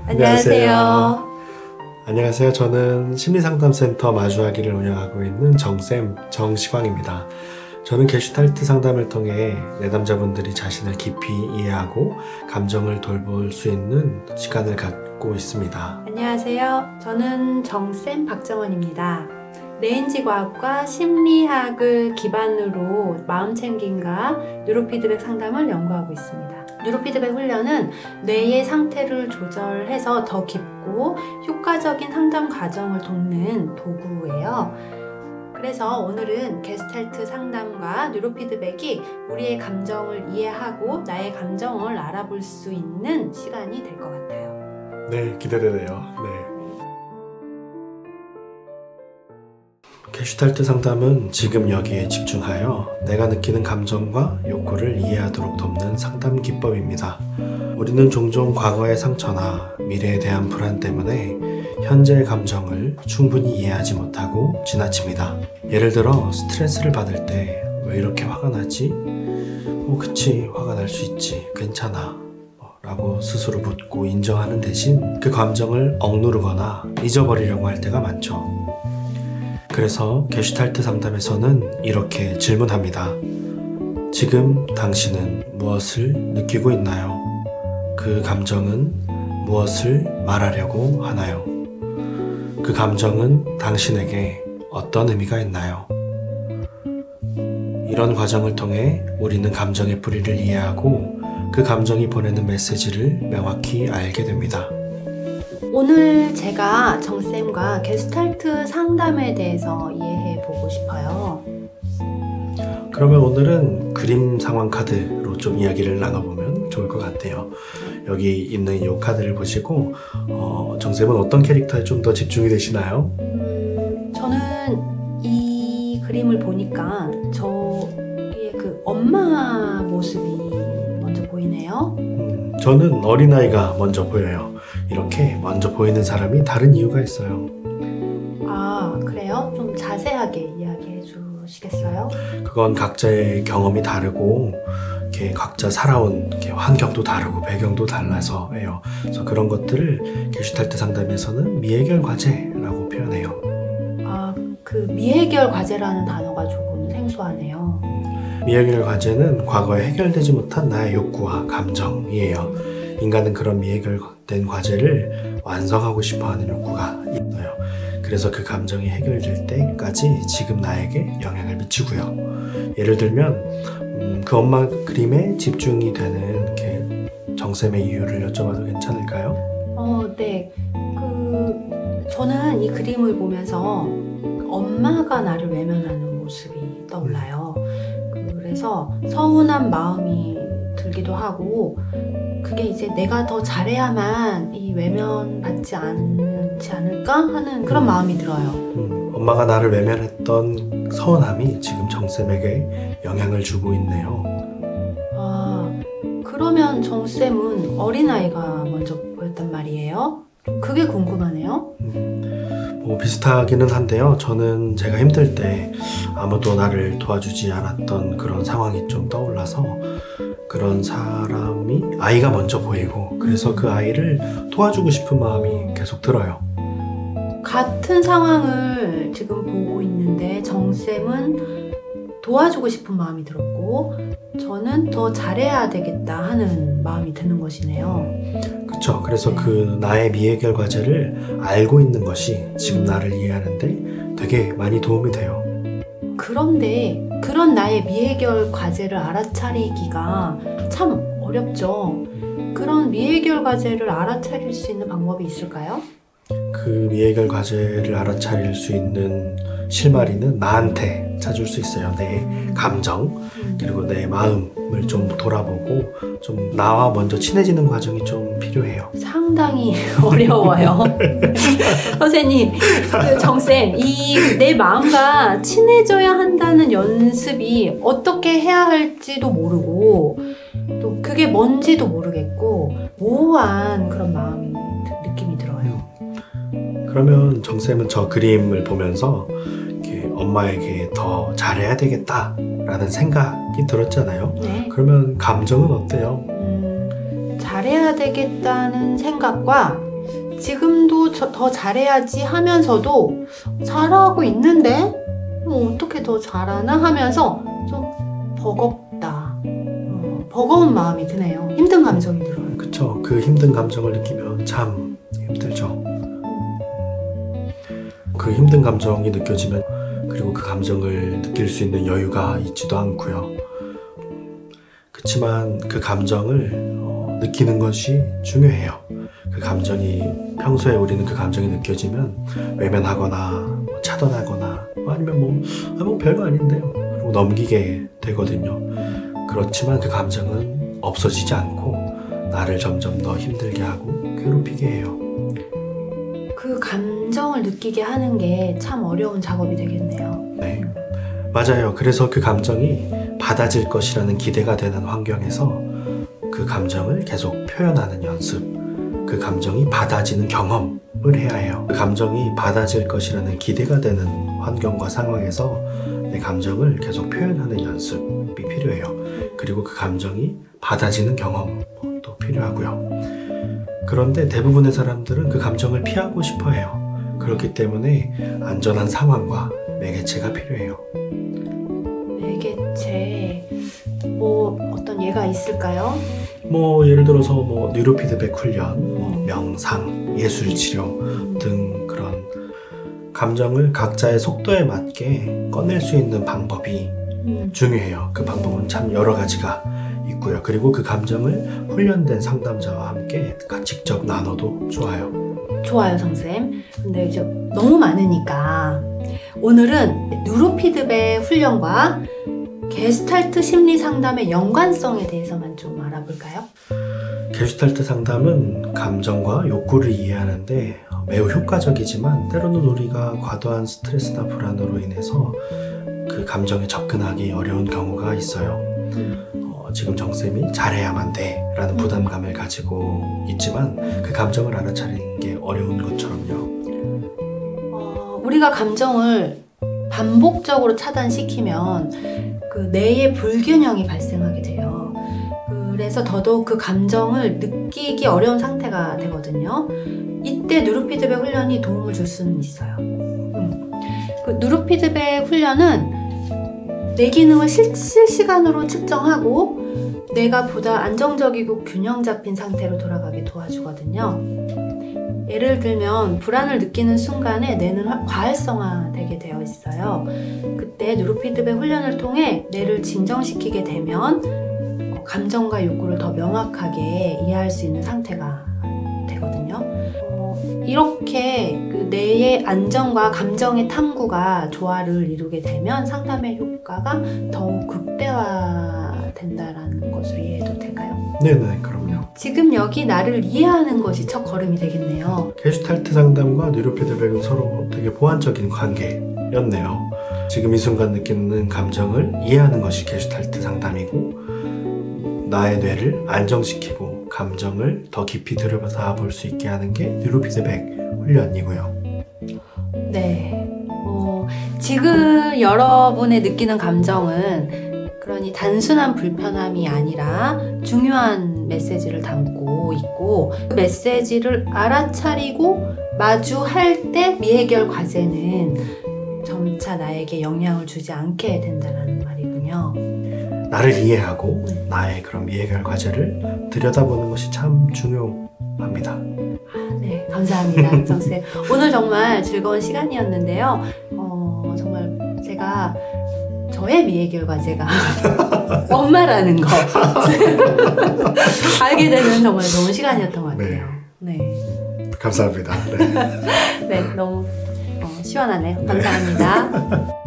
안녕하세요. 안녕하세요. 저는 심리상담센터 마주하기를 운영하고 있는 정쌤 정시광입니다. 저는 게슈탈트 상담을 통해 내담자분들이 자신을 깊이 이해하고 감정을 돌볼 수 있는 시간을 갖고 있습니다. 안녕하세요. 저는 정쌤 박정원입니다. 뇌인지과학과 심리학을 기반으로 마음챙김과 뉴로피드백 상담을 연구하고 있습니다. 뉴로피드백 훈련은 뇌의 상태를 조절해서 더 깊고 효과적인 상담 과정을 돕는 도구예요. 그래서 오늘은 게스탈트 상담과 뉴로피드백이 우리의 감정을 이해하고 나의 감정을 알아볼 수 있는 시간이 될 것 같아요. 네, 기대되네요. 네. 게슈탈트 상담은 지금 여기에 집중하여 내가 느끼는 감정과 욕구를 이해하도록 돕는 상담 기법입니다. 우리는 종종 과거의 상처나 미래에 대한 불안 때문에 현재의 감정을 충분히 이해하지 못하고 지나칩니다. 예를 들어 스트레스를 받을 때 왜 이렇게 화가 나지? 그치, 화가 날 수 있지, 괜찮아 라고 스스로 묻고 인정하는 대신 그 감정을 억누르거나 잊어버리려고 할 때가 많죠. 그래서 게슈탈트 상담에서는 이렇게 질문합니다. 지금 당신은 무엇을 느끼고 있나요? 그 감정은 무엇을 말하려고 하나요? 그 감정은 당신에게 어떤 의미가 있나요? 이런 과정을 통해 우리는 감정의 뿌리를 이해하고 그 감정이 보내는 메시지를 명확히 알게 됩니다. 오늘 제가 정쌤과 게스탈트 상담에 대해서 이해해 보고 싶어요. 그러면 오늘은 그림 상황 카드로 좀 이야기를 나눠보면 좋을 것 같아요. 여기 있는 이 카드를 보시고 정쌤은 어떤 캐릭터에 좀 더 집중이 되시나요? 저는 이 그림을 보니까 저의 그 엄마 모습이 먼저 보이네요. 저는 어린아이가 먼저 보여요. 이렇게 먼저 보이는 사람이 다른 이유가 있어요. 아, 그래요? 좀 자세하게 이야기해 주시겠어요? 그건 각자의 경험이 다르고 이렇게 각자 살아온 이렇게 환경도 다르고 배경도 달라서예요. 그래서 그런 것들을 게슈탈트 상담에서는 미해결 과제라고 표현해요. 아, 그 미해결 과제라는 단어가 조금 생소하네요. 미해결 과제는 과거에 해결되지 못한 나의 욕구와 감정이에요. 인간은 그런 미해결된 과제를 완성하고 싶어하는 욕구가 있어요. 그래서 그 감정이 해결될 때까지 지금 나에게 영향을 미치고요. 예를 들면 그 엄마 그림에 집중이 되는 이렇게 정쌤의 이유를 여쭤봐도 괜찮을까요? 네. 저는 이 그림을 보면서 엄마가 나를 외면하는 모습이 떠올라요. 그래서 서운한 마음이 들기도 하고, 그게 이제 내가 더 잘해야만 이 외면받지 않지 않을까 하는 그런 마음이 들어요. 엄마가 나를 외면했던 서운함이 지금 정쌤에게 영향을 주고 있네요. 아, 그러면 정쌤은 어린아이가 먼저 보였단 말이에요? 그게 궁금하네요. 비슷하기는 한데요. 저는 제가 힘들 때 아무도 나를 도와주지 않았던 그런 상황이 좀 떠올라서 그런 사람이 아이가 먼저 보이고, 그래서 그 아이를 도와주고 싶은 마음이 계속 들어요. 같은 상황을 지금 보고 있는데 정쌤은 도와주고 싶은 마음이 들었고 저는 더 잘해야 되겠다 하는 마음이 드는 것이네요. 그쵸. 그래서 그 나의 미해결 과제를 알고 있는 것이 지금 나를 이해하는데 되게 많이 도움이 돼요. 그런데 그런 나의 미해결 과제를 알아차리기가 참 어렵죠. 그런 미해결 과제를 알아차릴 수 있는 방법이 있을까요? 그 미해결 과제를 알아차릴 수 있는 실마리는 나한테 찾을 수 있어요. 내 감정 그리고 내 마음을 좀 돌아보고 좀 나와 먼저 친해지는 과정이 좀 필요해요. 상당히 어려워요. 선생님, 정쌤, 이 내 마음과 친해져야 한다는 연습이 어떻게 해야 할지도 모르고 또 그게 뭔지도 모르겠고 모호한 그런 느낌이 들어요. 그러면 정쌤은 저 그림을 보면서 이렇게 엄마에게 더 잘해야 되겠다라는 생각이 들었잖아요. 네. 그러면 감정은 어때요? 잘해야 되겠다는 생각과 지금도 더 잘해야지 하면서도 잘하고 있는데 어떻게 더 잘하나 하면서 좀 버겁다. 버거운 마음이 드네요. 힘든 감정이 들어요. 그쵸. 그 힘든 감정을 느끼면 참 힘들죠. 그 힘든 감정이 느껴지면 그리고 그 감정을 느낄 수 있는 여유가 있지도 않고요. 그렇지만 그 감정을 느끼는 것이 중요해요. 그 감정이 평소에 우리는 그 감정이 느껴지면 외면하거나 차단하거나 아니면 뭐 별거 아닌데요 그리고 넘기게 되거든요. 그렇지만 그 감정은 없어지지 않고 나를 점점 더 힘들게 하고 괴롭히게 해요. 그 감정을 느끼게 하는 게 참 어려운 작업이 되겠네요. 네, 맞아요. 그래서 그 감정이 받아질 것이라는 기대가 되는 환경에서 그 감정을 계속 표현하는 연습, 그 감정이 받아지는 경험을 해야 해요. 그 감정이 받아질 것이라는 기대가 되는 환경과 상황에서 내 감정을 계속 표현하는 연습이 필요해요. 그리고 그 감정이 받아지는 경험도 필요하고요. 그런데 대부분의 사람들은 그 감정을 피하고 싶어 해요. 그렇기 때문에 안전한 상황과 매개체가 필요해요. 매개체, 어떤 예가 있을까요? 예를 들어서 뉴로피드백 훈련, 명상, 예술치료 등 그런 감정을 각자의 속도에 맞게 꺼낼 수 있는 방법이 중요해요. 그 방법은 참 여러 가지가 있고요. 그리고 그 감정을 훈련된 상담자와 함께 직접 나눠도 좋아요. 좋아요, 선생님. 근데 이제 너무 많으니까 오늘은 뉴로피드백 훈련과 게슈탈트 심리 상담의 연관성에 대해서만 좀 알아볼까요? 게슈탈트 상담은 감정과 욕구를 이해하는데 매우 효과적이지만 때로는 우리가 과도한 스트레스나 불안으로 인해서 그 감정에 접근하기 어려운 경우가 있어요. 지금 정쌤이 잘해야만 돼 라는 부담감을 가지고 있지만 그 감정을 알아차리는 게 어려운 것처럼요. 우리가 감정을 반복적으로 차단시키면 그 뇌의 불균형이 발생하게 돼요. 그래서 더더욱 그 감정을 느끼기 어려운 상태가 되거든요. 이때 뉴로피드백 훈련이 도움을 줄 수는 있어요. 그 뉴로피드백 훈련은 뇌 기능을 실시간으로 측정하고 뇌가 보다 안정적이고 균형 잡힌 상태로 돌아가게 도와주거든요. 예를 들면 불안을 느끼는 순간에 뇌는 과활성화되게 되어 있어요. 그때 뉴로피드백 훈련을 통해 뇌를 진정시키게 되면 감정과 욕구를 더 명확하게 이해할 수 있는 상태가 되거든요. 이렇게 그 뇌의 안정과 감정의 탐구가 조화를 이루게 되면 상담의 효과가 더욱 극대화된다는 것으로 이해해도 될까요? 네네, 그럼요. 지금 여기 나를 이해하는 것이 첫 걸음이 되겠네요. 게슈탈트 상담과 뉴로피드백은 서로 되게 보완적인 관계였네요. 지금 이 순간 느끼는 감정을 이해하는 것이 게슈탈트 상담이고 나의 뇌를 안정시키고 감정을 더 깊이 들여다 볼 수 있게 하는 게 뉴로피드백 훈련이고요. 네, 지금 여러분의 느끼는 감정은 그러니 단순한 불편함이 아니라 중요한 메시지를 담고 있고 그 메시지를 알아차리고 마주할 때 미해결 과제는 점차 나에게 영향을 주지 않게 된다는 말이군요. 나를 이해하고 나의 그런 미해결 과제를 들여다보는 것이 참 중요합니다. 네, 감사합니다, 정쌤. 오늘 정말 즐거운 시간이었는데요. 정말 제가 저의 미해결 과제가 엄마라는 거 알게 되는 정말 좋은 시간이었던 것 같아요. 네. 감사합니다. 네, 너무 시원하네요. 감사합니다.